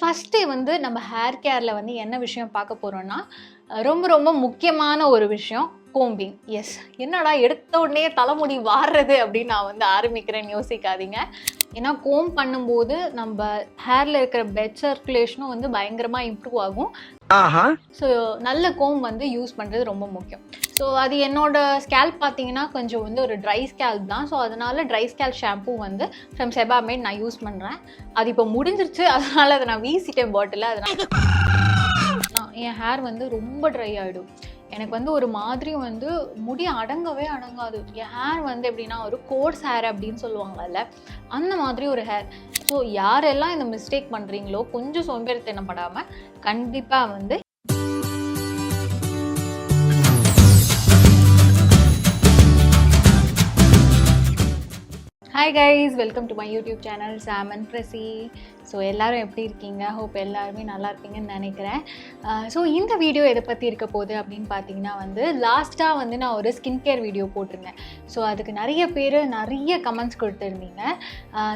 First வந்து நம்ம hair கேரில் வந்து என்ன விஷயம் பார்க்க போகிறோன்னா ரொம்ப ரொம்ப முக்கியமான ஒரு விஷயம் கோம்பிங். எஸ், என்னடா எடுத்த உடனே தலைமுடி வாடுறது அப்படின்னு நான் வந்து ஆரம்பிக்கிறேன்னு யோசிக்காதீங்க. ஏன்னா கோம் பண்ணும்போது நம்ம ஹேரில் இருக்கிற பிளட் சர்க்குலேஷனும் வந்து பயங்கரமாக இம்ப்ரூவ் ஆகும். ஸோ நல்ல கோம் வந்து யூஸ் பண்ணுறது ரொம்ப முக்கியம். ஸோ அது என்னோட ஸ்கேல்ப் பார்த்தீங்கன்னா கொஞ்சம் வந்து ஒரு ட்ரை ஸ்கேல்ப் தான். ஸோ அதனால ட்ரை ஸ்கேல்ப் ஷாம்பூ வந்து ஃப்ரம் செபாமேட் நான் யூஸ் பண்ணுறேன். அது இப்போ முடிஞ்சிருச்சு, அதனால் அதை நான் வீசிட்டேன் பாட்டில். அதனால் என் ஹேர் வந்து ரொம்ப ட்ரை ஆகிடும். எனக்கு வந்து ஒரு மாதிரி வந்து முடி அடங்கவே அடங்காது. என் ஹேர் வந்து எப்படின்னா ஒரு கோர்ஸ் ஹேர் அப்படின்னு சொல்லுவாங்கல்ல, அந்த மாதிரி ஒரு ஹேர். ஸோ யாரெல்லாம் இந்த மிஸ்டேக் பண்ணுறீங்களோ கொஞ்சம் சோம்பேறித்தனப்படாமல் கண்டிப்பாக வந்து hi guys, welcome to my YouTube channel Sam and Prasi. So எல்லோரும் எப்படி இருக்கீங்க? ஹோப் எல்லாருமே நல்லா இருப்பீங்கன்னு நினைக்கிறேன். ஸோ இந்த வீடியோ எதை பற்றி இருக்க போகுது அப்படின்னு பார்த்தீங்கன்னா வந்து லாஸ்ட்டாக வந்து நான் ஒரு ஸ்கின் கேர் வீடியோ போட்டிருந்தேன். ஸோ அதுக்கு நிறைய பேர் நிறைய கமெண்ட்ஸ் கொடுத்துருந்தீங்க.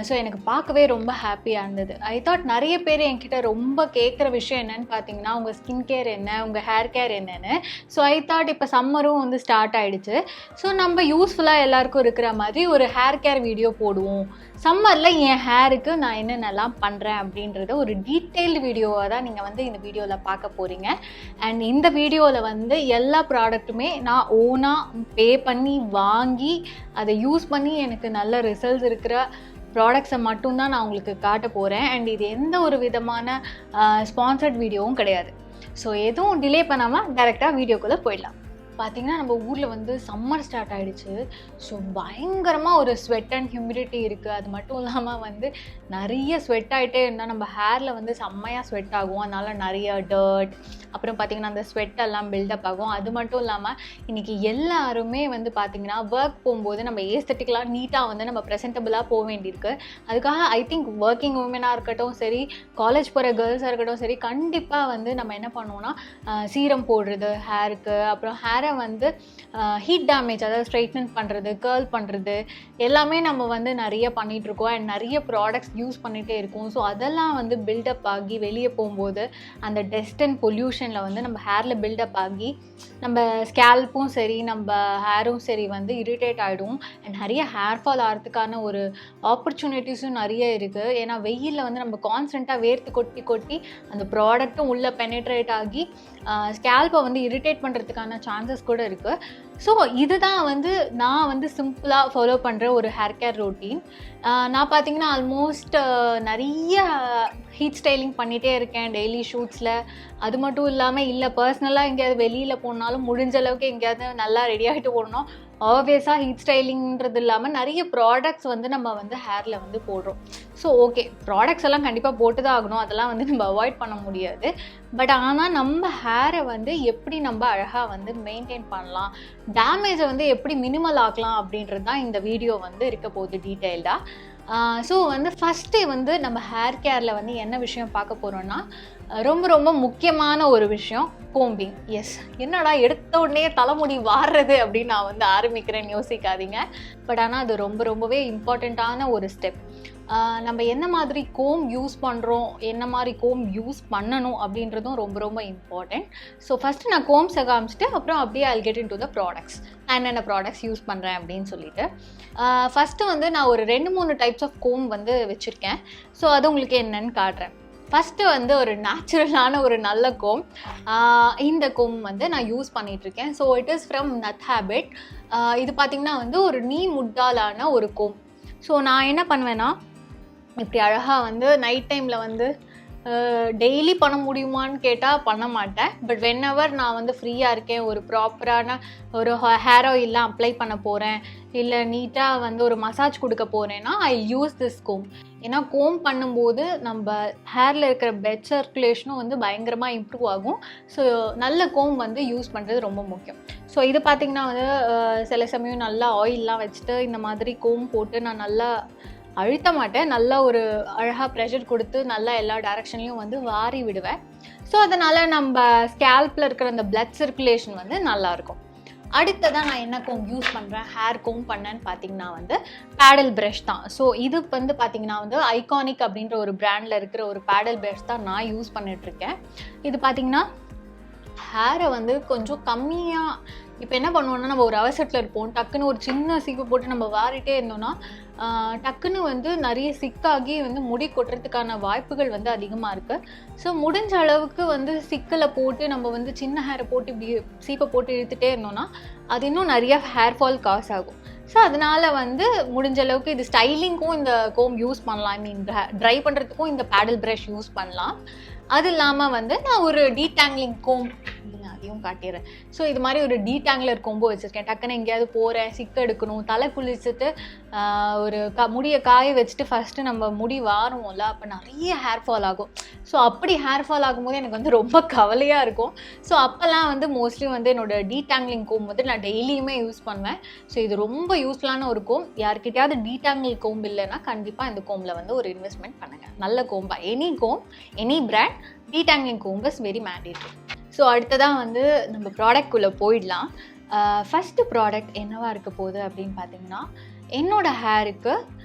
ஸோ எனக்கு பார்க்கவே ரொம்ப ஹாப்பியாக இருந்தது. ஐ தாட் நிறைய பேர் என்கிட்ட ரொம்ப கேட்குற விஷயம் என்னென்னு பார்த்தீங்கன்னா உங்கள் ஸ்கின் கேர் என்ன, உங்கள் ஹேர் கேர் என்னென்னு. ஸோ ஐ தாட் இப்போ சம்மரும் வந்து ஸ்டார்ட் ஆகிடுச்சு. ஸோ நம்ம யூஸ்ஃபுல்லாக எல்லாருக்கும் இருக்கிற மாதிரி ஒரு ஹேர் கேர் வீடியோ போடுவோம். சம்மரில் என் ஹேருக்கு நான் என்னென்னலாம் பண்ணுறேன் அப்படின்றத ஒரு டீட்டெயில்டு வீடியோவாக தான் நீங்கள் வந்து இந்த வீடியோவில் பார்க்க போகிறீங்க. அண்ட் இந்த வீடியோவில் வந்து எல்லா ப்ராடக்ட்டுமே நான் ஓனாக பே பண்ணி வாங்கி அதை யூஸ் பண்ணி எனக்கு நல்ல ரிசல்ட்ஸ் இருக்கிற ப்ராடக்ட்ஸை மட்டும்தான் நான் உங்களுக்கு காட்ட போகிறேன். அண்ட் இது எந்த ஒரு விதமான ஸ்பான்சர்ட் வீடியோவும் கிடையாது. ஸோ எதுவும் டிலே பண்ணாமல் டைரெக்டாக வீடியோக்குள்ளே போயிடலாம். பார்த்திங்கன்னா நம்ம ஊரில் வந்து சம்மர் ஸ்டார்ட் ஆகிடுச்சு. ஸோ பயங்கரமாக ஒரு ஸ்வெட் அண்ட் ஹியூமிடிட்டி இருக்குது. அது மட்டும் இல்லாமல் வந்து நிறைய ஸ்வெட் ஆகிட்டே இருந்தால் நம்ம ஹேரில் வந்து செம்மையாக ஸ்வெட் ஆகும். அதனால் நிறைய டர்ட், அப்புறம் பார்த்திங்கன்னா அந்த ஸ்வெட்டெல்லாம் பில்டப் ஆகும். அது மட்டும் இல்லாமல் இன்றைக்கி எல்லாருமே வந்து பார்த்திங்கன்னா ஒர்க் போகும்போது நம்ம ஏஸ்தட்டிக்கலாக நீட்டாக வந்து நம்ம ப்ரெசென்டபுளாக போக வேண்டியிருக்கு. அதுக்காக ஐ திங்க் ஒர்க்கிங் உமனாக இருக்கட்டும் சரி, காலேஜ் போகிற கேர்ள்ஸாக இருக்கட்டும் சரி, கண்டிப்பாக வந்து நம்ம என்ன பண்ணுவோம்னா சீரம் போடுறது ஹேருக்கு, அப்புறம் ஹேரை வந்து ஹீட் டேமேஜ், அதாவது ஸ்ட்ரைட்டன் பண்ணுறது, கேர்ள் பண்ணுறது எல்லாமே நம்ம வந்து நிறைய பண்ணிகிட்ருக்கோம். அண்ட் நிறைய ப்ராடக்ட்ஸ் யூஸ் பண்ணிகிட்டே இருக்கோம். ஸோ அதெல்லாம் வந்து பில்டப் ஆகி வெளியே போகும்போது அந்த டஸ்ட் அண்ட் பொல்யூஷனில் வந்து நம்ம ஹேரில் பில்டப் ஆகி நம்ம ஸ்கேல்ப்பும் சரி நம்ம ஹேரும் சரி வந்து இரிட்டேட் ஆகிடும். அண்ட் நிறைய ஹேர் ஃபால் ஆகிறதுக்கான ஒரு ஆப்பர்ச்சுனிட்டிஸும் நிறைய இருக்குது. ஏன்னா வெயிலில் வந்து நம்ம கான்ஸ்டண்ட்டாக வேர்த்து கொட்டி கொட்டி அந்த ப்ராடக்ட்டும் உள்ளே பெனட்ரேட் ஆகி ஸ்கேல்ப்பை வந்து இரிட்டேட் பண்ணுறதுக்கான சான்சஸ் கூட இருக்குது. ஸோ இதுதான் வந்து நான் வந்து சிம்பிளாக ஃபாலோ பண்ணுற ஒரு ஹேர் கேர் ரொட்டீன். நான் பார்த்திங்கன்னா ஆல்மோஸ்ட் நிறைய ஹீட் ஸ்டைலிங் பண்ணிகிட்டே இருக்கேன் டெய்லி ஷூட்ஸில். அது மட்டும் இல்லாமல் இல்லை பர்சனலாக எங்கேயாவது வெளியில் போனாலும் முடிஞ்ச அளவுக்கு எங்கேயாவது நல்லா ரெடி ஆகிட்டு போடணும். ஆப்வியஸாக ஹீட் ஸ்டைலிங்கிறது இல்லாமல் நிறைய ப்ராடக்ட்ஸ் வந்து நம்ம வந்து ஹேரில் வந்து போடுறோம். ஸோ ஓகே, ப்ராடக்ட்ஸ் எல்லாம் கண்டிப்பாக போட்டு தான் ஆகணும், அதெல்லாம் வந்து நம்ம அவாய்ட் பண்ண முடியாது. பட் ஆனால் நம்ம ஹேரை வந்து எப்படி நம்ம அழகாக வந்து மெயின்டைன் பண்ணலாம், டேமேஜை வந்து எப்படி மினிமல் ஆக்கலாம் அப்படின்றது தான் இந்த வீடியோ வந்து இருக்க போகுது டீட்டெயில்டாக. ஸோ வந்து ஃபஸ்ட்டு வந்து நம்ம ஹேர் கேரில் வந்து என்ன விஷயம் பார்க்க போகிறோன்னா ரொம்ப ரொம்ப முக்கியமான ஒரு விஷயம் கோம்பிங். எஸ், என்னடா எடுத்த உடனே தலைமுடி வாடுறது அப்படின்னு நான் வந்து ஆரம்பிக்கிறேன்னு யோசிக்காதீங்க. பட் ஆனால் அது ரொம்ப ரொம்பவே இம்பார்ட்டண்ட்டான ஒரு ஸ்டெப். நம்ம என்ன மாதிரி கோம் யூஸ் பண்ணுறோம், என்ன மாதிரி கோம் யூஸ் பண்ணணும் அப்படின்றதும் ரொம்ப ரொம்ப இம்பார்ட்டண்ட். ஸோ ஃபஸ்ட்டு நான் கோம்ஸை காமிச்சிட்டு அப்புறம் அப்படியே I'll get into the products, நான் என்னென்ன ப்ராடக்ட்ஸ் யூஸ் பண்ணுறேன் அப்படின்னு சொல்லிட்டு. ஃபஸ்ட்டு வந்து நான் ஒரு 2-3 டைப்ஸ் ஆஃப் கோம் வந்து வச்சுருக்கேன். ஸோ அது உங்களுக்கு என்னென்னு காட்டுறேன். ஃபஸ்ட்டு வந்து ஒரு நேச்சுரலான ஒரு நல்ல கோம். இந்த கோம் வந்து நான் யூஸ் பண்ணிகிட்ருக்கேன். So it is from that habit. இது பார்த்திங்கன்னா வந்து ஒரு நீ முட்டாலான ஒரு கோம். ஸோ நான் என்ன பண்ணுவேன்னா இப்படி அழகாக வந்து நைட் டைமில் வந்து டெய்லி பண்ண முடியுமான்னு கேட்டால் பண்ண மாட்டேன். பட் வென்எவர் நான் வந்து ஃப்ரீயாக இருக்கேன், ஒரு ப்ராப்பரான ஒரு ஹேர் ஆயிலெலாம் அப்ளை பண்ண போகிறேன், இல்லை நீட்டாக வந்து ஒரு மசாஜ் கொடுக்க போகிறேன்னா ஐ யூஸ் திஸ் கோம். ஏன்னா கோம் பண்ணும்போது நம்ம ஹேரில் இருக்கிற பிளட் சர்க்குலேஷனும் வந்து பயங்கரமாக இம்ப்ரூவ் ஆகும். ஸோ நல்ல கோம் வந்து யூஸ் பண்ணுறது ரொம்ப முக்கியம். ஸோ இது பார்த்திங்கன்னா வந்து சில சமயம் நல்லா ஆயிலெலாம் வச்சுட்டு இந்த மாதிரி கோம் போட்டு நான் நல்லா அழுத்த மாட்டேன், நல்லா ஒரு அழகாக ப்ரெஷர் கொடுத்து நல்லா எல்லா டைரக்ஷன்லையும் வந்து வாரி விடுவேன். ஸோ அதனால் நம்ம ஸ்கேல்பில் இருக்கிற அந்த பிளட் சர்க்குலேஷன் வந்து நல்லாயிருக்கும். அடுத்ததான் நான் என்ன கோம் யூஸ் பண்ணுறேன், ஹேர் கோம் பண்ணேன்னு பார்த்தீங்கன்னா வந்து பேடல் ப்ரஷ் தான். ஸோ இது வந்து பார்த்தீங்கன்னா வந்து ஐகானிக் அப்படின்ற ஒரு பிராண்டில் இருக்கிற ஒரு பேடல் ப்ரஷ் தான் நான் யூஸ் பண்ணிகிட்ருக்கேன். இது பார்த்தீங்கன்னா ஹேரை வந்து கொஞ்சம் கம்மியாக, இப்போ என்ன பண்ணுவோம்னா நம்ம ஒரு அவசரத்தில் இருப்போம், டக்குன்னு ஒரு சின்ன சீப்பு போட்டு நம்ம வாரிட்டே இருந்தோம்னா டக்குன்னு வந்து நிறைய சிக்காகி வந்து முடி கொட்டுறதுக்கான வாய்ப்புகள் வந்து அதிகமாக இருக்குது. ஸோ முடிஞ்ச அளவுக்கு வந்து சிக்கில் போட்டு நம்ம வந்து சின்ன ஹேரை போட்டு இப்படி சீப்பை போட்டு இழுத்துட்டே இருந்தோம்னா அது இன்னும் நிறைய ஹேர் ஃபால் காஸ் ஆகும். ஸோ அதனால வந்து முடிஞ்ச அளவுக்கு இது ஸ்டைலிங்க்கும் இந்த கோம் யூஸ் பண்ணலாம், ஐ மீன் ட்ரை பண்ணுறதுக்கும் இந்த பேடல் ப்ரஷ் யூஸ் பண்ணலாம். அது இல்லாமல் வந்து நான் ஒரு டீடாங்கிளிங் கோம் அதையும் காட்டிடுறேன். ஸோ இது மாதிரி ஒரு டீடாங்கிளர் கோம்போ வச்சுருக்கேன். டக்குன்னு எங்கேயாவது போகிறேன், சிக்க எடுக்கணும், தலை குளிச்சுட்டு ஒரு முடியை காய வச்சுட்டு ஃபஸ்ட்டு நம்ம முடி வாருவோம்ல, அப்போ நிறைய ஹேர் ஃபால் ஆகும். ஸோ அப்படி ஹேர் ஃபால் ஆகும்போது எனக்கு வந்து ரொம்ப கவலையாக இருக்கும். ஸோ அப்போல்லாம் வந்து மோஸ்ட்லி வந்து என்னோடய டீடாங்கிளிங் கோம் வந்து நான் டெய்லியுமே யூஸ் பண்ணுவேன். ஸோ இது ரொம்ப யூஸ்ஃபுல்லான ஒரு கோம். யார்கிட்டயாவது டீடாங்கிள் கோம் இல்லைன்னா கண்டிப்பாக இந்த கோமில் வந்து ஒரு இன்வெஸ்ட்மெண்ட் பண்ணுங்கள். நல்ல கோம்பா, any comb, any brand, detangling comb is very mandatory. So அடுத்ததான் வந்து நம்ம ப்ராடக்ட்குள்ளே போயிடலாம். ஃபஸ்ட்டு ப்ராடக்ட் என்னவாக இருக்க போகுது அப்படின்னு பார்த்தீங்கன்னா, என்னோடய ஹேருக்கு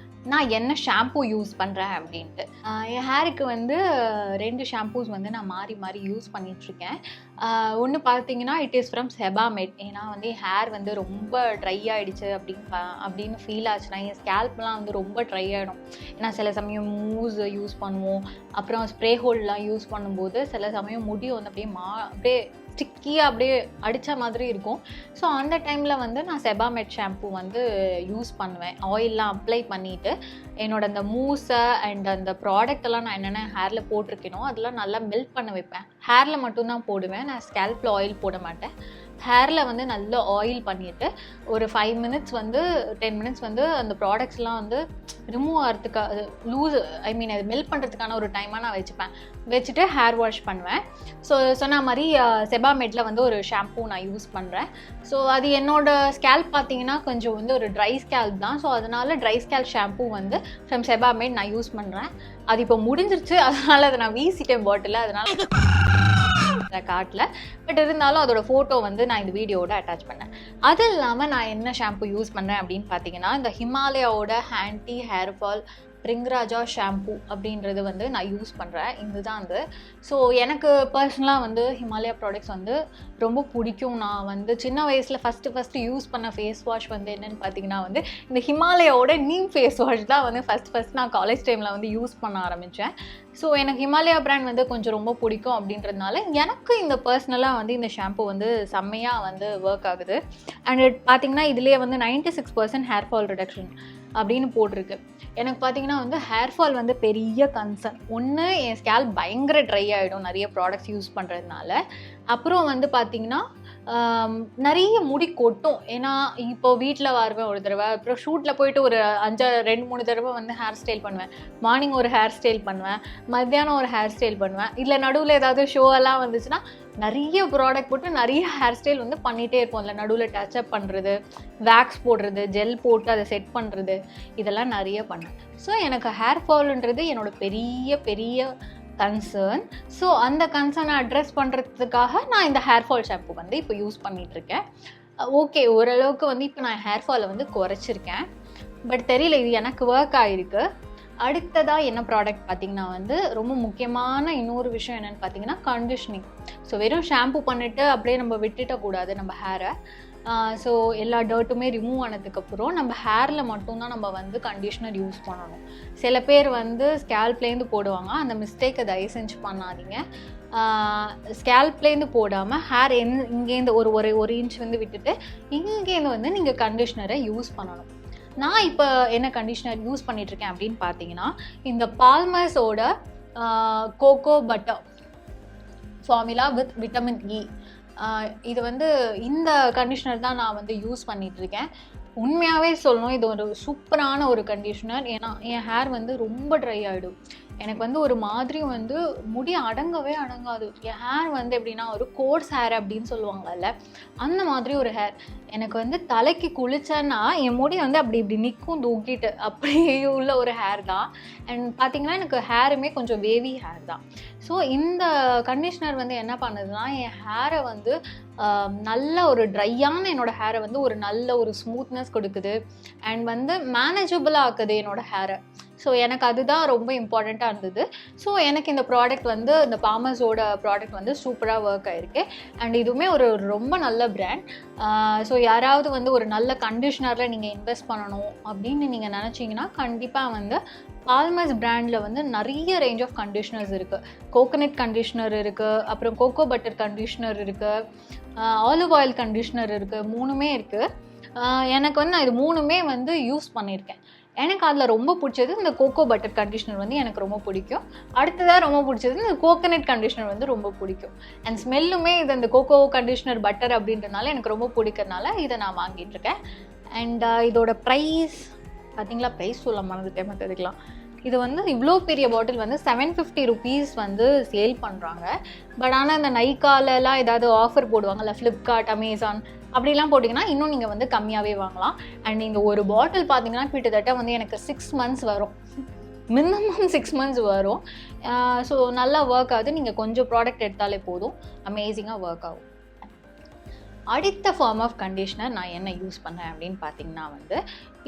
நான் என்ன ஷாம்பூ யூஸ் பண்ணுறேன் அப்படின்ட்டு. என் ஹேருக்கு வந்து 2 ஷாம்பூஸ் வந்து நான் மாறி மாறி யூஸ் பண்ணிகிட்ருக்கேன். ஒன்று பார்த்தீங்கன்னா இட் இஸ் ஃப்ரம் செபாமெட். ஏன்னா வந்து என் ஹேர் வந்து ரொம்ப ட்ரை ஆகிடுச்சு அப்படின்னு ஃபீல் ஆச்சுன்னா, என் ஸ்கேல்ப்லாம் வந்து ரொம்ப ட்ரை ஆகிடும். ஏன்னா சில சமயம் மூஸ் யூஸ் பண்ணுவோம், அப்புறம் ஸ்ப்ரே ஹோல்லாம் யூஸ் பண்ணும்போது சில சமயம் முடி வந்து அப்படியே ஸ்டிக்கியாக அப்படியே அடித்த மாதிரி இருக்கும். ஸோ அந்த டைமில் வந்து நான் செபாமெட் ஷாம்பூ வந்து யூஸ் பண்ணுவேன். ஆயிலெலாம் அப்ளை பண்ணிவிட்டு என்னோட அந்த மூஸை அண்ட் அந்த ப்ராடக்டெல்லாம் நான் என்னென்ன ஹேரில் போட்டிருக்கேனோ அதெல்லாம் நல்லா மெல்ட் பண்ண வைப்பேன். ஹேரில் மட்டும்தான் போடுவேன், நான் ஸ்கேல்பில் ஆயில் போட மாட்டேன். ஹேரில் வந்து நல்லா ஆயில் பண்ணிவிட்டு ஒரு 5 மினிட்ஸ் வந்து 10 மினிட்ஸ் வந்து அந்த ப்ராடக்ட்ஸ்லாம் வந்து ரிமூவ் ஆகிறதுக்காக அது மெல்ட் பண்ணுறதுக்கான ஒரு டைமாக நான் வச்சுட்டு ஹேர் வாஷ் பண்ணுவேன். ஸோ சொன்ன மாதிரி செபாமெட்டில் வந்து ஒரு ஷாம்பூ நான் யூஸ் பண்ணுறேன். ஸோ அது என்னோடய ஸ்கேல்ப் பார்த்தீங்கன்னா கொஞ்சம் வந்து ஒரு ட்ரை ஸ்கேல்ப் தான். ஸோ அதனால் ட்ரை ஸ்கேல்ப் ஷாம்பூ வந்து ஃப்ரம் செபாமெட் நான் யூஸ் பண்ணுறேன். அது இப்போ முடிஞ்சிருச்சு, அதனால் அதை நான் வீசிட்டேன் பாட்டில், அதனால் காட்டல. பட் இருந்தாலும் அதோட ஃபோட்டோ வந்து நான் இந்த வீடியோவோட அட்டாச் பண்ணேன். அது இல்லாமல் நான் என்ன ஷாம்பு யூஸ் பண்ணுறேன் அப்படின்னு பார்த்தீங்கன்னா, இந்த ஹிமாலயாவோட ஆன்டி ஹேர் ஃபால் பிரிங்ராஜா ஷாம்பூ அப்படின்றது வந்து நான் யூஸ் பண்ணுறேன். இதுதான் வந்து ஸோ எனக்கு பர்சனலாக வந்து ஹிமாலயா ப்ராடக்ட்ஸ் வந்து ரொம்ப பிடிக்கும். நான் வந்து சின்ன வயசில் ஃபஸ்ட்டு யூஸ் பண்ண ஃபேஸ் வாஷ் வந்து என்னென்னு பார்த்தீங்கன்னா வந்து இந்த ஹிமாலயாவோட நீம் ஃபேஸ் வாஷ் தான் வந்து ஃபஸ்ட் நான் காலேஜ் டைமில் வந்து யூஸ் பண்ண ஆரம்பித்தேன். ஸோ எனக்கு ஹிமாலயா பிராண்ட் வந்து கொஞ்சம் ரொம்ப பிடிக்கும் அப்படின்றதுனால எனக்கு இந்த பர்சனலாக வந்து இந்த ஷாம்பூ வந்து செம்மையாக வந்து ஒர்க் ஆகுது. அண்ட் பார்த்தீங்கன்னா இதுலேயே வந்து 96% ஹேர் ஃபால் ரிடக்ஷன் அப்படின்னு போட்டிருக்கு. எனக்கு பார்த்தீங்கன்னா வந்து ஹேர் ஃபால் வந்து பெரிய கன்சர்ன். ஒன்று, என் ஸ்கேல்ப் பயங்கர ட்ரை ஆகிடும் நிறைய ப்ராடக்ட்ஸ் யூஸ் பண்ணுறதுனால. அப்புறம் வந்து பார்த்திங்கன்னா நிறைய முடி கொட்டும். ஏன்னா இப்போ வீட்டில் வருவேன் ஒரு தடவை, அப்புறம் ஷூட்டில் போயிட்டு ஒரு 2-3 தடவை வந்து ஹேர் ஸ்டைல் பண்ணுவேன். மார்னிங் ஒரு ஹேர் ஸ்டைல் பண்ணுவேன், மத்தியானம் ஒரு ஹேர் ஸ்டைல் பண்ணுவேன். இல்லை நடுவில் ஏதாவது ஷோவெல்லாம் வந்துச்சுன்னா நிறைய ப்ராடக்ட் போட்டு நிறைய ஹேர் ஸ்டைல் வந்து பண்ணிகிட்டே இருப்போம். இல்லை நடுவில் டச்சப் பண்ணுறது, வேக்ஸ் போடுறது, ஜெல் போட்டு அதை செட் பண்ணுறது, இதெல்லாம் நிறைய பண்ணேன். ஸோ எனக்கு ஹேர் ஃபால்ன்றது என்னோட பெரிய கன்சர்ன். ஸோ அந்த கன்சர்னை அட்ரெஸ் பண்ணுறதுக்காக நான் இந்த ஹேர் ஃபால் ஷாம்பு வந்து இப்போ யூஸ் பண்ணிகிட்ருக்கேன். ஓகே, ஓரளவுக்கு வந்து இப்போ நான் ஹேர் ஃபாலை வந்து குறைச்சிருக்கேன். பட் தெரியல, இது எனக்கு ஒர்க் ஆகிருக்கு. அடுத்ததாக என்ன ப்ராடக்ட் பார்த்திங்கன்னா வந்து ரொம்ப முக்கியமான இன்னொரு விஷயம் என்னென்னு பார்த்தீங்கன்னா கண்டிஷ்னிங். ஸோ வெறும் ஷாம்பு பண்ணிவிட்டு அப்படியே நம்ம விட்டுட்டக்கூடாது நம்ம ஹேரை. ஸோ எல்லா டர்ட்டுமே ரிமூவ் ஆனதுக்கப்புறம் நம்ம ஹேரில் மட்டும்தான் நம்ம வந்து கண்டிஷ்னர் யூஸ் பண்ணணும். சில பேர் வந்து ஸ்கேல்ப்லேருந்து போடுவாங்க, அந்த மிஸ்டேக்கை தயவு செஞ்சு பண்ணாதீங்க. ஸ்கேல்ப்லேருந்து போடாமல் ஹேர் இங்கேருந்து ஒரு இன்ச் வந்து விட்டுட்டு இங்கேருந்து வந்து நீங்கள் கண்டிஷ்னரை யூஸ் பண்ணணும். நான் இப்போ என்ன கண்டிஷ்னர் யூஸ் பண்ணிகிட்ருக்கேன் அப்படின்னு பார்த்தீங்கன்னா, இந்த பால்மர்ஸோட cocoa butter formula with vitamin E. இது வந்து இந்த கண்டிஷ்னர் தான் நான் வந்து யூஸ் பண்ணிகிட்ருக்கேன். உண்மையாகவே சொல்லணும், இது ஒரு சூப்பரான ஒரு கண்டிஷ்னர். ஏன்னா என் ஹேர் வந்து ரொம்ப ட்ரை ஆகிடும். எனக்கு வந்து ஒரு மாதிரி வந்து முடி அடங்கவே அடங்காது. என் ஹேர் வந்து எப்படின்னா ஒரு கோர்ஸ் ஹேர் அப்படின்னு சொல்லுவாங்கல்ல, அந்த மாதிரி ஒரு ஹேர். எனக்கு வந்து தலைக்கு குளிச்சேன்னா என் முடி வந்து அப்படி இப்படி நிற்கும் தூக்கிட்டு, அப்படி உள்ள ஒரு ஹேர் தான். அண்ட் பார்த்தீங்கன்னா எனக்கு ஹேருமே கொஞ்சம் வேவி ஹேர் தான். ஸோ இந்த கண்டிஷ்னர் வந்து என்ன பண்ணுதுன்னா என் ஹேரை வந்து நல்ல ஒரு ட்ரையான என்னோடய ஹேரை வந்து ஒரு நல்ல ஒரு ஸ்மூத்னஸ் கொடுக்குது. அண்ட் வந்து மேனேஜபிளாக ஆக்குது என்னோடய ஹேரை. ஸோ எனக்கு அதுதான் ரொம்ப இம்பார்ட்டண்ட்டாக இருந்தது. ஸோ எனக்கு இந்த ப்ராடக்ட் வந்து இந்த பாமஸோட ப்ராடக்ட் வந்து சூப்பராக ஒர்க் ஆகிருக்கு. அண்ட் இதுவுமே ஒரு ரொம்ப நல்ல பிராண்ட். ஸோ யாராவது வந்து ஒரு நல்ல கண்டிஷ்னரில் நீங்கள் இன்வெஸ்ட் பண்ணணும் அப்படின்னு நீங்கள் நினச்சிங்கன்னா கண்டிப்பாக வந்து பால்மஸ் பிராண்டில் வந்து நிறைய ரேஞ்ச் ஆஃப் கண்டிஷ்னர்ஸ் இருக்குது. கோகோனட் கண்டிஷ்னர் இருக்குது, அப்புறம் கோகோ பட்டர் கண்டிஷ்னர் இருக்குது, ஆலிவ் ஆயில் கண்டிஷ்னர் இருக்குது, 3மே இருக்குது. எனக்கு வந்து நான் இது 3மே வந்து யூஸ் பண்ணியிருக்கேன். எனக்கு அதில் ரொம்ப பிடிச்சது இந்த கோகோ பட்டர் கண்டிஷ்னர் வந்து எனக்கு ரொம்ப பிடிக்கும். அடுத்ததாக ரொம்ப பிடிச்சது இந்த கோகோனட் கண்டிஷ்னர் வந்து ரொம்ப பிடிக்கும். அண்ட் ஸ்மெல்லுமே இது இந்த கோகோ கண்டிஷ்னர் பட்டர் அப்படின்றனால எனக்கு ரொம்ப பிடிக்கிறதுனால இதை நான் வாங்கிட்டுருக்கேன். அண்ட் இதோட ப்ரைஸ் பார்த்தீங்களா, ப்ரைஸ் சொல்ல மறந்துட்டேன் மற்றதுக்கலாம். இது வந்து இவ்வளோ பெரிய பாட்டில் வந்து 750 rupees வந்து சேல் பண்ணுறாங்க. பட் ஆனால் இந்த நைக்காலெலாம் ஏதாவது ஆஃபர் போடுவாங்கல்ல, ஃப்ளிப்கார்ட், அமேசான் அப்படிலாம் போட்டிங்கன்னா இன்னும் நீங்கள் வந்து கம்மியாகவே வாங்கலாம். அண்ட் இந்த ஒரு பாட்டில் பார்த்தீங்கன்னா கிட்டத்தட்ட வந்து எனக்கு 6 months வரும், மினிமம் 6 months வரும். ஸோ நல்லா ஒர்க் ஆகுது. நீங்கள் கொஞ்சம் ப்ராடக்ட் எடுத்தாலே போதும், அமேசிங்காக ஒர்க் ஆகும். அடுத்த ஃபார்ம் ஆஃப் கண்டிஷ்னர் நான் என்ன யூஸ் பண்ணேன் அப்படின்னு பார்த்தீங்கன்னா வந்து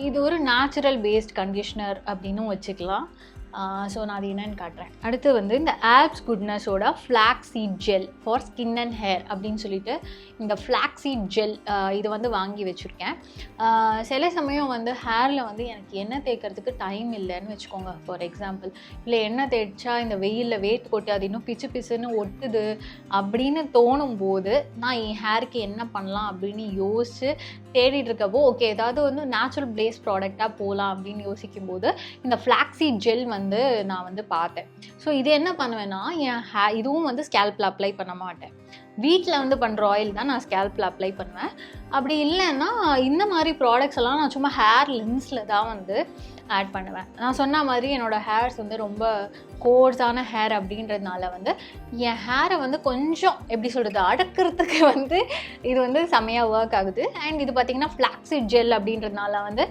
இது ஒரு நேச்சுரல் பேஸ்ட் கண்டிஷ்னர் அப்படின்னும் வச்சுக்கலாம். ஸோ நான் அது என்னன்னு காட்டுறேன். அடுத்து வந்து இந்த ஆப்ஸ் குட்னஸோட flax seed gel for skin and hair அப்படின்னு சொல்லிட்டு இந்த ஃப்ளாக்ஸ் சீட் ஜெல் இது வந்து வாங்கி வச்சுருக்கேன். சில சமயம் வந்து ஹேரில் வந்து எனக்கு எண்ணெய் தேய்க்கிறதுக்கு டைம் இல்லைன்னு வச்சுக்கோங்க. ஃபார் எக்ஸாம்பிள், இல்லை எண்ணெய் தேய்ச்சா இந்த வெயிலில் வேர்த்து கொட்டி அது இன்னும் பிச்சு பிச்சுன்னு ஒட்டுது அப்படின்னு தோணும் போது நான் என் ஹேருக்கு என்ன பண்ணலாம் அப்படின்னு யோசிச்சு தேடிட்டு இருக்கப்போ ஓகே ஏதாவது வந்து நேச்சுரல் பேஸ் ப்ராடக்டாக போகலாம் அப்படின்னு யோசிக்கும் போது இந்த ஃப்ளாக்ஸ் சீட் ஜெல் வந்து நான் வந்து பார்த்தேன். ஸோ இது என்ன பண்ணுவேன்னா என் இதுவும் வந்து ஸ்கேல்பில் அப்ளை பண்ண மாட்டேன். வீட்டில் வந்து பண்ணுற ஆயில் தான் நான் ஸ்கேல்பில் அப்ளை பண்ணுவேன். அப்படி இல்லைன்னா இந்த மாதிரி ப்ராடக்ட்ஸ் எல்லாம் நான் சும்மா ஹேர் லென்ஸில் தான் வந்து ஆட் பண்ணுவேன். நான் சொன்ன மாதிரி என்னோடய ஹேர்ஸ் வந்து ரொம்ப கோர்ஸான ஹேர் அப்படின்றதுனால வந்து என் ஹேரை வந்து கொஞ்சம் எப்படி சொல்கிறது அடக்கிறதுக்கு வந்து இது வந்து செம்மையாக ஒர்க் ஆகுது. அண்ட் இது பார்த்திங்கன்னா ஃப்ளாக்ஸீட் ஜெல் அப்படின்றதுனால வந்து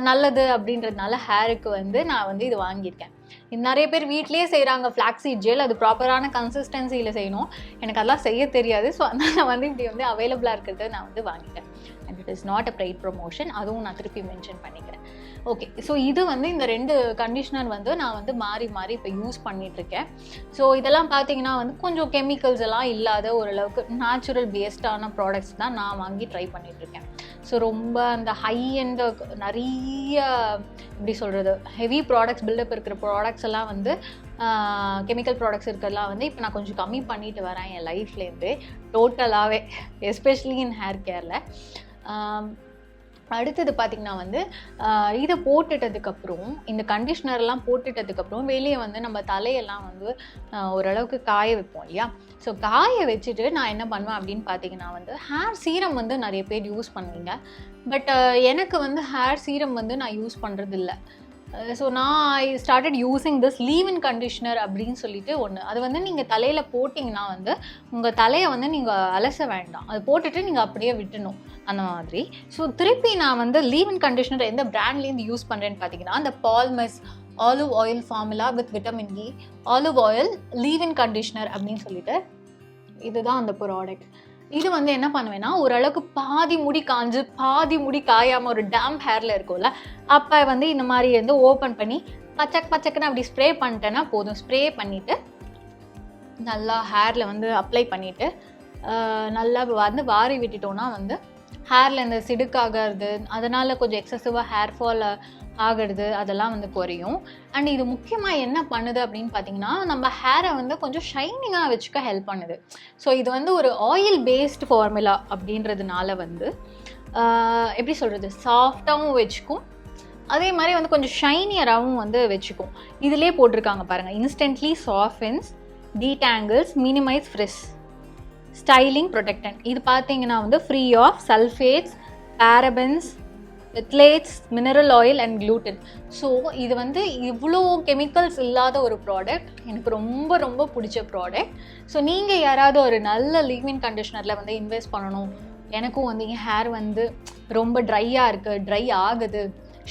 நல்லது அப்படின்றதுனால ஹேருக்கு வந்து நான் வந்து இது வாங்கியிருக்கேன். இது நிறைய பேர் வீட்லேயே செய்கிறாங்க ஃப்ளாக்ஸீட் ஜெல், அது ப்ராப்பரான கன்சிஸ்டன்சியில் செய்யணும். எனக்கு அதெல்லாம் செய்ய தெரியாது. ஸோ அதனால் நான் வந்து இப்படி வந்து அவைலபிளாக இருக்கிறது நான் வந்து வாங்கிட்டேன். And it is not a paid promotion, அதுவும் நான் திருப்பி மென்ஷன் பண்ணிக்கிறேன். ஓகே, ஸோ இது வந்து இந்த 2 கண்டிஷ்னர் வந்து நான் வந்து மாறி மாறி இப்போ யூஸ் பண்ணிகிட்ருக்கேன். ஸோ இதெல்லாம் பார்த்தீங்கன்னா வந்து கொஞ்சம் கெமிக்கல்ஸ் எல்லாம் இல்லாத ஓரளவுக்கு நேச்சுரல் பேஸ்டான ப்ராடக்ட்ஸ் தான் நான் வாங்கி ட்ரை பண்ணிகிட்ருக்கேன். ஸோ ரொம்ப அந்த ஹை எண்ட் நிறைய எப்படி சொல்கிறது ஹெவி ப்ராடக்ட்ஸ் பில்டப் இருக்கிற ப்ராடக்ட்ஸ் எல்லாம் வந்து கெமிக்கல் ப்ராடக்ட்ஸ் இருக்கிறதெல்லாம் வந்து இப்போ நான் கொஞ்சம் கம்மி பண்ணிட்டு வரேன் என் லைஃப்லேருந்து டோட்டலாகவே, எஸ்பெஷலி இன் ஹேர் கேரில். அடுத்தது பார்த்திங்கன்னா வந்து இதை போட்டுட்டதுக்கப்புறம் இந்த கண்டிஷ்னர்லாம் போட்டுட்டதுக்கப்புறம் வெளியே வந்து நம்ம தலையெல்லாம் வந்து ஓரளவுக்கு காய வைப்போம் இல்லையா. ஸோ காய வச்சுட்டு நான் என்ன பண்ணுவேன் அப்படின்னு பார்த்தீங்கன்னா வந்து ஹேர் சீரம் வந்து நிறைய பேர் யூஸ் பண்ணுவீங்க. பட் எனக்கு வந்து ஹேர் சீரம் வந்து நான் யூஸ் பண்ணுறது இல்லை. ஸோ நான் I started using this leave in conditioner அப்படின்னு சொல்லிட்டு ஒன்று. அது வந்து நீங்கள் தலையில் போட்டிங்கன்னா வந்து உங்கள் தலையை வந்து நீங்கள் அலச வேண்டாம், அது போட்டுட்டு நீங்கள் அப்படியே விட்டுணும் அந்த மாதிரி. ஸோ திருப்பி நான் வந்து லீவ்-இன் கண்டிஷ்னர் எந்த பிராண்ட்லேருந்து யூஸ் பண்ணுறேன்னு பார்த்தீங்கன்னா அந்த Palmer's olive oil formula with vitamin E olive oil leave in conditioner அப்படின்னு சொல்லிட்டு இதுதான் அந்த ப்ராடக்ட். இது வந்து என்ன பண்ணுவேன்னா ஓரளவுக்கு பாதி முடி காஞ்சு பாதி முடி காயாமல் ஒரு டேம் ஹேரில் இருக்கும்ல, அப்போ வந்து இந்த மாதிரி வந்து ஓப்பன் பண்ணி பச்சக்குன்னு அப்படி ஸ்ப்ரே பண்ணிட்டேன்னா போதும். ஸ்ப்ரே பண்ணிவிட்டு நல்லா ஹேரில் வந்து அப்ளை பண்ணிவிட்டு நல்லா வந்து வாரி விட்டுட்டோன்னா வந்து ஹேரில் இந்த சிடுக்காகிறது அதனால் கொஞ்சம் எக்ஸசிவாக ஹேர் ஃபால் ஆகிறது அதெல்லாம் வந்து குறையும். அண்ட் இது முக்கியமாக என்ன பண்ணுது அப்படின்னு பார்த்தீங்கன்னா நம்ம ஹேரை வந்து கொஞ்சம் ஷைனிங்காக வச்சுக்க ஹெல்ப் பண்ணுது. ஸோ இது வந்து ஒரு ஆயில் பேஸ்டு ஃபார்முலா அப்படின்றதுனால வந்து எப்படி சொல்கிறது சாஃப்டாகவும் வச்சுக்கும், அதே மாதிரி வந்து கொஞ்சம் ஷைனியராகவும் வந்து வச்சுக்கும். இதிலே போட்டிருக்காங்க பாருங்கள், instantly softens, detangles, minimise frizz, styling protectant. இது பார்த்தீங்கன்னா வந்து free of sulphates, parabens, phthalates, mineral oil and gluten. So இது வந்து இவ்வளோ கெமிக்கல்ஸ் இல்லாத ஒரு ப்ராடக்ட், எனக்கு ரொம்ப ரொம்ப பிடிச்ச ப்ராடக்ட். ஸோ நீங்கள் யாராவது ஒரு நல்ல லீவ்-இன் கண்டிஷனரில் வந்து இன்வெஸ்ட் பண்ணணும், எனக்கும் வந்து என் ஹேர் வந்து ரொம்ப ட்ரையாக இருக்குது, ட்ரை ஆகுது,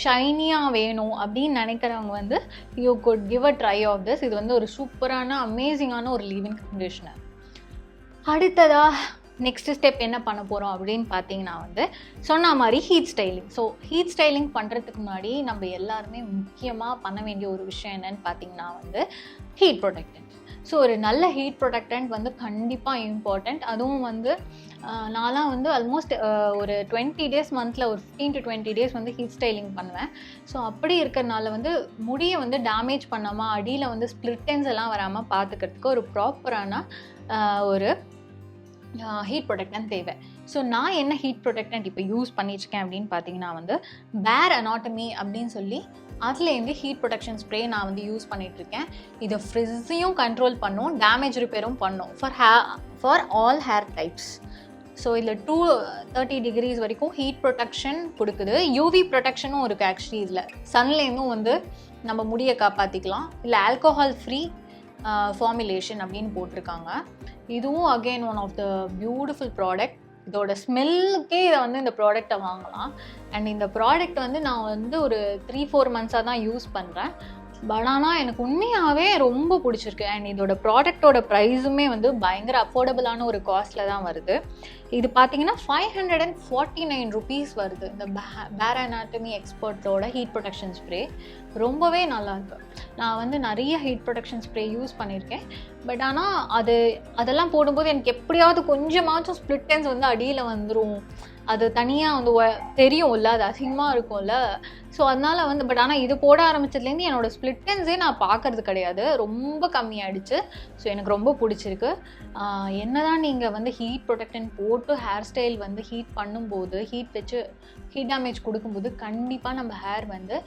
ஷைனியாக வேணும் அப்படின்னு நினைக்கிறவங்க வந்து you could give a try of this. இது வந்து ஒரு சூப்பரான அமேசிங்கான ஒரு லீவ்-இன் கண்டிஷனர். அடுத்ததாக நெக்ஸ்ட் ஸ்டெப் என்ன பண்ண போகிறோம் அப்படின்னு பார்த்தீங்கன்னா வந்து சொன்ன மாதிரி heat styling. So heat styling பண்ணுறதுக்கு முன்னாடி நம்ம எல்லாருமே முக்கியமாக பண்ண வேண்டிய ஒரு விஷயம் என்னன்னு பார்த்தீங்கன்னா வந்து ஹீட் ப்ரொடெக்டன்ட். ஸோ ஒரு நல்ல ஹீட் ப்ரொடெக்டன்ட் வந்து கண்டிப்பாக இம்பார்ட்டண்ட். அதுவும் வந்து நான்லாம் வந்து ஆல்மோஸ்ட் ஒரு 20 டேஸ் மந்தில் ஒரு 15 to 20 டேஸ் வந்து ஹீட் ஸ்டைலிங் பண்ணுவேன். ஸோ அப்படி இருக்கிறதுனால வந்து முடியை வந்து டேமேஜ் பண்ணாமல், அடியில் வந்து ஸ்ப்ளிட்டன்ஸ் எல்லாம் வராமல் பார்த்துக்கிறதுக்கு ஒரு ப்ராப்பரான ஒரு ஹீட் ப்ரொடெக்டன்ட் தேவை. ஸோ நான் என்ன ஹீட் ப்ரொடெக்டன்ட் இப்போ யூஸ் பண்ணிட்டுருக்கேன் அப்படின்னு பார்த்தீங்கன்னா வந்து பேர் அனாட்டமி அப்படின்னு சொல்லி அதுலேருந்து ஹீட் ப்ரொடெக்ஷன் ஸ்ப்ரே நான் வந்து யூஸ் பண்ணிகிட்ருக்கேன். இதை ஃப்ரிஸையும் கண்ட்ரோல் பண்ணும், டேமேஜ் ரிப்பேரும் பண்ணும் for all hair types. So இதில் 230 degrees வரைக்கும் ஹீட் ப்ரொடெக்ஷன் கொடுக்குது. யூவி ப்ரொடெக்ஷனும் இருக்குது. ஆக்சுவலி இதில் சன்லேருந்தும் வந்து நம்ம முடியை காப்பாற்றிக்கலாம். இல்லை ஆல்கோஹால் ஃப்ரீ ஃபார்முலேஷன் அப்படின்னு போட்டிருக்காங்க. இதுவும் again one of the beautiful product. இதோட ஸ்மெல்லுக்கே இதை வந்து இந்த ப்ராடக்டை வாங்கலாம். அண்ட் இந்த ப்ராடக்ட் வந்து நான் வந்து ஒரு 3-4 months தான் யூஸ் பண்ணுறேன். பட் ஆனால் எனக்கு உண்மையாகவே ரொம்ப பிடிச்சிருக்கு. அண்ட் இதோட ப்ராடக்டோட ப்ரைஸுமே வந்து பயங்கர அஃபோர்டபுளான ஒரு காஸ்ட்டில் தான் வருது. இது பார்த்தீங்கன்னா 549 rupees வருது. இந்த பேர் அனாட்டமி எக்ஸ்பர்ட்டோட ஹீட் ப்ரொடெக்ஷன் ஸ்ப்ரே ரொம்பவே நல்லாயிருக்கு. நான் வந்து நிறைய ஹீட் ப்ரொடெக்ஷன் ஸ்ப்ரே யூஸ் பண்ணியிருக்கேன். பட் ஆனால் அதெல்லாம் போடும்போது எனக்கு எப்படியாவது கொஞ்சமாச்சும் ஸ்ப்ளிட்டன்ஸ் வந்து அடியில் வந்துடும். அது தனியாக வந்து தெரியும்ல, அது அசிங்கமாக இருக்கும்ல. ஸோ அதனால் வந்து பட் ஆனால் இது போட ஆரம்பித்ததுலேருந்து என்னோடய ஸ்ப்ளிட்டன்ஸே நான் பார்க்கறது கிடையாது, ரொம்ப கம்மியாகிடுச்சு. ஸோ எனக்கு ரொம்ப பிடிச்சிருக்கு. என்ன தான் நீங்கள் வந்து ஹீட் ப்ரொடெக்டன்ட் போட்டு ஹேர் ஸ்டைல் வந்து ஹீட் பண்ணும்போது, ஹீட் வச்சு ஹீட் டேமேஜ் கொடுக்கும்போது கண்டிப்பாக நம்ம ஹேர் வந்து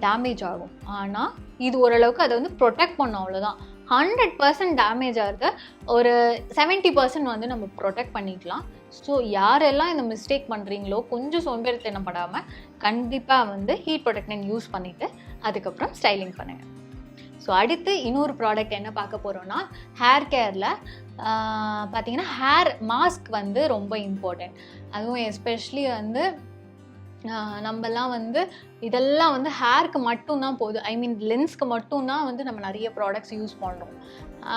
டேமேஜ் ஆகும். ஆனால் இது ஓரளவுக்கு அதை வந்து ப்ரொடெக்ட் பண்ணும், அவ்வளோதான். 100% டேமேஜ் ஆகுது, ஒரு 70% வந்து நம்ம ப்ரொடெக்ட் பண்ணிக்கலாம். ஸோ யாரெல்லாம் இந்த மிஸ்டேக் பண்ணுறீங்களோ கொஞ்சம் சோம்பேறித்தனப்படாமல் கண்டிப்பாக வந்து ஹீட் ப்ரொடெக்டன்ட் யூஸ் பண்ணிவிட்டு அதுக்கப்புறம் ஸ்டைலிங் பண்ணுங்கள். ஸோ அடுத்து இன்னொரு ப்ராடக்ட் என்ன பார்க்க போகிறோன்னா ஹேர் கேரில் பார்த்தீங்கன்னா ஹேர் மாஸ்க் வந்து ரொம்ப இம்பார்ட்டண்ட். அதுவும் எஸ்பெஷலி வந்து நம்மலாம் வந்து இதெல்லாம் வந்து ஹேருக்கு மட்டும்தான் போகுது. ஐ மீன் லென்ஸ்க்கு மட்டும்தான் வந்து நம்ம நிறைய ப்ராடக்ட்ஸ் யூஸ் பண்ணுறோம்.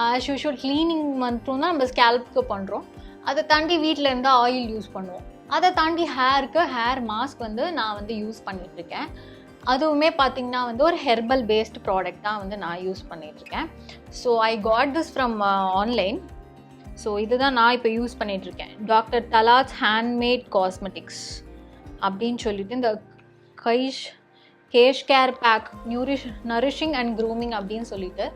ஆஸ் யூஷுவல் க்ளீனிங் மட்டும்தான் நம்ம ஸ்கேல்ப்புக்கு பண்ணுறோம். அதை தாண்டி வீட்டில் இருந்தால் ஆயில் யூஸ் பண்ணுவோம். அதை தாண்டி ஹேர் மாஸ்க் வந்து நான் வந்து யூஸ் பண்ணிகிட்ருக்கேன். அதுவுமே பார்த்திங்கன்னா வந்து ஒரு ஹெர்பல் பேஸ்டு ப்ராடக்ட் தான் வந்து நான் யூஸ் பண்ணிகிட்ருக்கேன். So I got this from online. So இதுதான் நான் இப்போ யூஸ் பண்ணிகிட்ருக்கேன். டாக்டர் தலாஸ் ஹேண்ட்மேட் காஸ்மெட்டிக்ஸ் அப்படின்னு சொல்லிட்டு இந்த கேஷ் care pack nourishing and grooming அப்படின்னு சொல்லிட்டு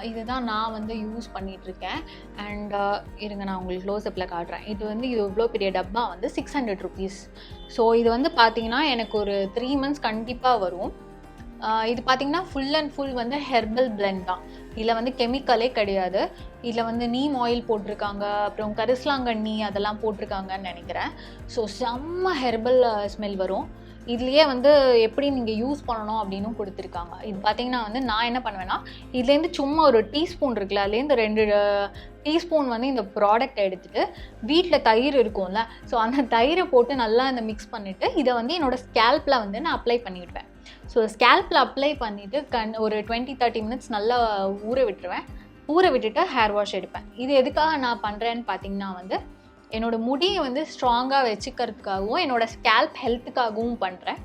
இதுதான் நான் வந்து யூஸ் பண்ணிகிட்ருக்கேன். அண்ட் இருங்க நான் உங்களுக்கு க்ளோஸ்அப்பில் காட்டுறேன். இது இவ்வளோ பெரிய டப்பா வந்து 600 rupees. ஸோ இது வந்து பார்த்திங்கன்னா எனக்கு ஒரு 3 months கண்டிப்பாக வரும். இது பார்த்திங்கன்னா ஃபுல் அண்ட் ஃபுல் வந்து ஹெர்பல் பிளெண்ட் தான். இதில் வந்து கெமிக்கலே கிடையாது. இதில் வந்து நீம் ஆயில் போட்டிருக்காங்க, அப்புறம் கரிசலாங்கண்ணி அதெல்லாம் போட்டிருக்காங்கன்னு நினைக்கிறேன். ஸோ செம்ம ஹெர்பல் ஸ்மெல் வரும். இதுலேயே வந்து எப்படி நீங்கள் யூஸ் பண்ணணும் அப்படின்னும் கொடுத்துருக்காங்க. இது பார்த்திங்கன்னா வந்து நான் என்ன பண்ணுவேன்னா இதுலேருந்து சும்மா ஒரு டீஸ்பூன் இருக்குல்ல, அதுலேருந்து 2 டீஸ்பூன் வந்து இந்த ப்ராடக்ட் எடுத்துகிட்டு வீட்டில் தயிர் இருக்கும்ல, ஸோ அந்த தயிரை போட்டு நல்லா இந்த மிக்ஸ் பண்ணிவிட்டு இதை வந்து என்னோடய ஸ்கேல்ப்பில் வந்து நான் அப்ளை பண்ணிவிடுவேன். ஸோ ஸ்கேல்ப்பில் அப்ளை பண்ணிவிட்டு ஒரு 20-30 minutes நல்லா ஊற விட்டுட்டு ஹேர் வாஷ் எடுப்பேன். இது எதுக்காக நான் பண்ணுறேன்னு பார்த்தீங்கன்னா வந்து என்னோடய முடியை வந்து ஸ்ட்ராங்காக வச்சுக்கிறதுக்காகவும் என்னோடய ஸ்கேல்ப் ஹெல்த்துக்காகவும் பண்ணுறேன்.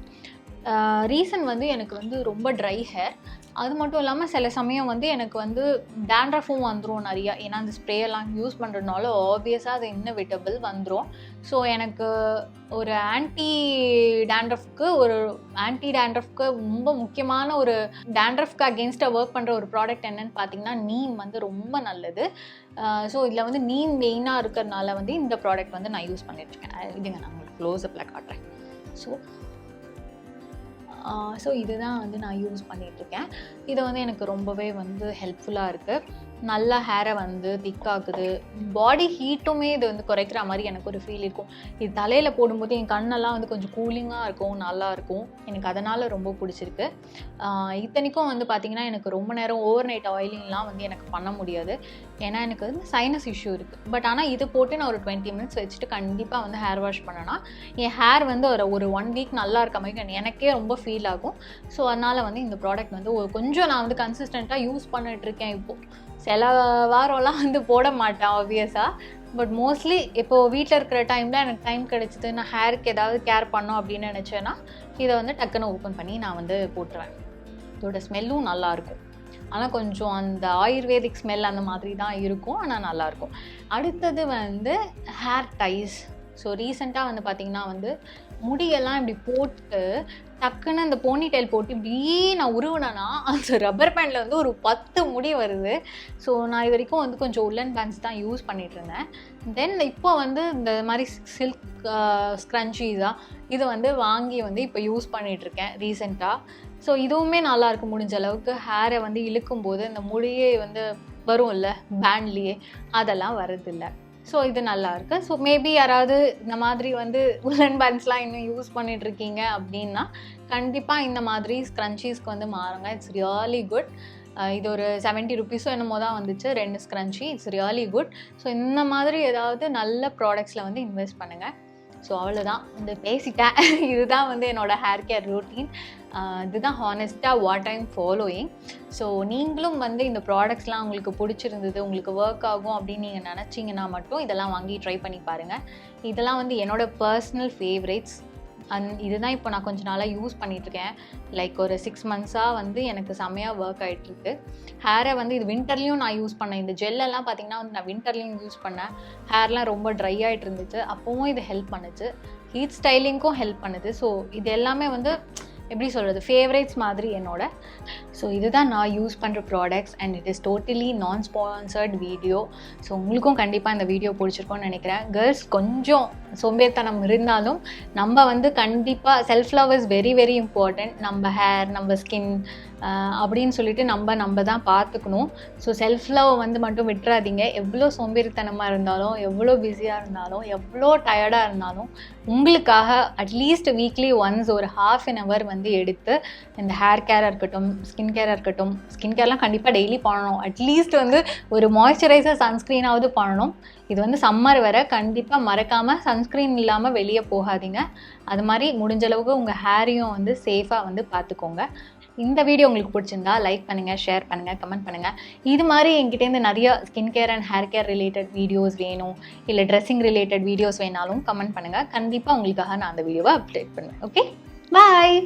ரீசன் வந்து எனக்கு வந்து ரொம்ப ட்ரை ஹேர். அது மட்டும் இல்லாமல் சில சமயம் வந்து எனக்கு வந்து டேண்ட்ரஃபும் வந்துடும் நிறையா. ஏன்னா அந்த ஸ்ப்ரேயெல்லாம் யூஸ் பண்ணுறதுனால ஆப்வியஸாக அது இன்னவிட்டபிள் வந்துடும். ஸோ எனக்கு ஒரு ஆன்டி டேண்ட்ரஃப்க்கு ரொம்ப முக்கியமான ஒரு டேண்ட்ரஃப்க்கு அகெயின்ஸ்டாக ஒர்க் பண்ணுற ஒரு ப்ராடக்ட் என்னென்னு பார்த்தீங்கன்னா நீம் வந்து ரொம்ப நல்லது. ஸோ இதில் வந்து நீம் மெயினாக இருக்கிறதுனால வந்து இந்த ப்ராடக்ட் வந்து நான் யூஸ் பண்ணிட்டுருக்கேன். இதுங்க நான் உங்களுக்கு க்ளோஸ்அப்பில் காட்டுறேன். ஸோ இதுதான் வந்து நான் யூஸ் பண்ணிகிட்ருக்கேன். இது வந்து எனக்கு ரொம்பவே வந்து ஹெல்ப்ஃபுல்லாக இருக்குது. நல்லா ஹேரை வந்து திக்காக்குது. பாடி ஹீட்டுமே இது வந்து குறைக்கிற மாதிரி எனக்கு ஒரு ஃபீல் இருக்கும். இது தலையில் போடும்போது என் கண்ணெல்லாம் வந்து கொஞ்சம் கூலிங்காக இருக்கும், நல்லாயிருக்கும். எனக்கு அதனால் ரொம்ப பிடிச்சிருக்கு. இத்தனைக்கும் வந்து பார்த்திங்கன்னா எனக்கு ரொம்ப நேரம் ஓவர் நைட் ஆயிலிங்லாம் வந்து எனக்கு பண்ண முடியாது. ஏன்னா எனக்கு வந்து சைனஸ் இஷ்யூ இருக்குது. பட் ஆனால் இது போட்டு நான் ஒரு 20 மினிட்ஸ் வச்சுட்டு கண்டிப்பாக வந்து ஹேர் வாஷ் பண்ணேன்னா என் ஹேர் வந்து ஒரு 1 வீக் நல்லா இருக்க மாதிரி எனக்கே ரொம்ப ஃபீல் ஆகும். ஸோ அதனால் வந்து இந்த ப்ராடக்ட் வந்து கொஞ்சம் நான் வந்து கன்சிஸ்டண்ட்டாக யூஸ் பண்ணிகிட்ருக்கேன். இப்போது சில வாரம்லாம் வந்து போட மாட்டேன் ஆப்வியஸாக. பட் மோஸ்ட்லி இப்போது வீட்டில் இருக்கிற டைமில் எனக்கு டைம் கிடச்சிது, நான் ஹேருக்கு ஏதாவது கேர் பண்ணோம் அப்படின்னு நினச்சேன்னா இதை வந்து டக்குன்னு ஓப்பன் பண்ணி நான் வந்து போட்டுருவேன். இதோட ஸ்மெல்லும் நல்லாயிருக்கும். ஆனால் கொஞ்சம் அந்த ஆயுர்வேதிக் ஸ்மெல் அந்த மாதிரி தான் இருக்கும், ஆனால் நல்லாயிருக்கும். அடுத்தது வந்து ஹேர் டைஸ். ஸோ ரீசெண்டாக வந்து பார்த்திங்கன்னா வந்து முடியெல்லாம் இப்படி போட்டு டக்குன்னு அந்த போனி டைல் போட்டு இப்படியே நான் உருவினேன்னா அந்த ரப்பர் பேண்டில் வந்து ஒரு 10 முடி வருது. ஸோ நான் இது வரைக்கும் வந்து கொஞ்சம் உள்ளன் பேண்ட்ஸ் தான் யூஸ் பண்ணிகிட்ருந்தேன். தென் இப்போ வந்து இந்த மாதிரி சில்க் ஸ்க்ரன்ச்சீஸாக இது வந்து வாங்கி வந்து இப்போ யூஸ் பண்ணிகிட்ருக்கேன் ரீசெண்டாக. ஸோ இதுவுமே நல்லாயிருக்கு. முடிஞ்ச அளவுக்கு ஹேரை வந்து இழுக்கும்போது இந்த முடியே வந்து வரும்ல பேண்ட்லேயே, அதெல்லாம் வரதில்லை. ஸோ இது நல்லாயிருக்கு. ஸோ மேபி யாராவது இந்த மாதிரி வந்து உல்லன் பேண்ட்ஸ்லாம் இன்னும் யூஸ் பண்ணிகிட்ருக்கீங்க அப்படின்னா கண்டிப்பாக இந்த மாதிரி ஸ்க்ரன்ச்சீஸ்க்கு வந்து மாறுங்க. It's really good. இது ஒரு 70 ருபீஸோ என்னமோ தான் வந்துச்சு 2 scrunchie. It's really good. So இந்த மாதிரி ஏதாவது நல்ல ப்ராடக்ட்ஸில் வந்து இன்வெஸ்ட் பண்ணுங்கள். ஸோ அவ்வளோதான், இந்த பேசிட்டேன். இதுதான் வந்து என்னோடய ஹேர் கேர் ரூட்டீன். இதுதான் ஹானஸ்ட்டாக வாட் ஐம் ஃபாலோயிங். ஸோ நீங்களும் வந்து இந்த ப்ராடக்ட்ஸ்லாம் உங்களுக்கு பிடிச்சிருந்தது, உங்களுக்கு ஒர்க் ஆகும் அப்படின்னு நீங்கள் நினச்சிங்கன்னா மட்டும் இதெல்லாம் வாங்கி ட்ரை பண்ணி பாருங்கள். இதெல்லாம் வந்து என்னோடய பர்சனல் ஃபேவரேட்ஸ். இதுதான் இப்போ நான் கொஞ்சம் நாளாக யூஸ் பண்ணிகிட்ருக்கேன். லைக் ஒரு 6 மந்த்ஸாக வந்து எனக்கு செம்மையாக ஒர்க் ஆகிட்டுருக்கு. ஹேரை வந்து இது வின்டர்லேயும் நான் யூஸ் பண்ணேன். இந்த ஜெல்லெல்லாம் பார்த்திங்கன்னா வந்து நான் வின்டர்லேயும் யூஸ் பண்ணேன். ஹேர்லாம் ரொம்ப ட்ரை ஆகிட்டு இருந்துச்சு, அப்போவும் இது ஹெல்ப் பண்ணுச்சு. ஹீட் ஸ்டைலிங்க்கும் ஹெல்ப் பண்ணுது. ஸோ இது எல்லாமே வந்து எப்படி சொல்கிறது, ஃபேவரேட்ஸ் மாதிரி என்னோட. ஸோ இதுதான் நான் யூஸ் பண்ணுற products and it is totally நான் ஸ்பான்சர்ட் வீடியோ. ஸோ உங்களுக்கும் கண்டிப்பாக இந்த வீடியோ பிடிச்சிருக்கோன்னு நினைக்கிறேன். கேர்ள்ஸ் கொஞ்சம் சோம்பேறித்தனம் இருந்தாலும் நம்ம வந்து கண்டிப்பாக self love is very very important. நம்ம ஹேர், நம்ம ஸ்கின் அப்படின்னு சொல்லிட்டு நம்ம தான் பார்த்துக்கணும். ஸோ செல்ஃப் லவ் வந்து மட்டும் விட்டுறாதீங்க. எவ்வளோ சோம்பேறித்தனமாக இருந்தாலும், எவ்வளோ பிஸியாக இருந்தாலும், எவ்வளோ டயர்டாக இருந்தாலும் உங்களுக்காக அட்லீஸ்ட் வீக்லி ஒன்ஸ் ஒரு ½ வந்து எடுத்து இந்த ஹேர் கேராக இருக்கட்டும், ஸ்கின் கேராக இருக்கட்டும், ஸ்கின் கேர்லாம் கண்டிப்பாக டெய்லி பண்ணணும். அட்லீஸ்ட் வந்து ஒரு மாய்ஸ்சரைசர் சன்ஸ்க்ரீனாவது பண்ணணும். இது வந்து சம்மர் வர கண்டிப்பாக மறக்காமல் சன்ஸ்க்ரீன் இல்லாமல் வெளியே போகாதீங்க. அது மாதிரி முடிஞ்ச அளவுக்கு உங்கள் ஹேரையும் வந்து சேஃபாக வந்து பார்த்துக்கோங்க. இந்த வீடியோ உங்களுக்கு பிடிச்சிருந்தா லைக் பண்ணுங்கள், ஷேர் பண்ணுங்கள், கமெண்ட் பண்ணுங்கள். இது மாதிரி என்கிட்டேருந்து நிறைய skin care and hair care related videos வேணும், இல்லை ட்ரெஸ்ஸிங் ரிலேட்டட் வீடியோஸ் வேணாலும் கமெண்ட் பண்ணுங்கள். கண்டிப்பாக உங்களுக்காக நான் அந்த வீடியோவை அப்டேட் பண்ணுவேன். ஓகே, பாய்.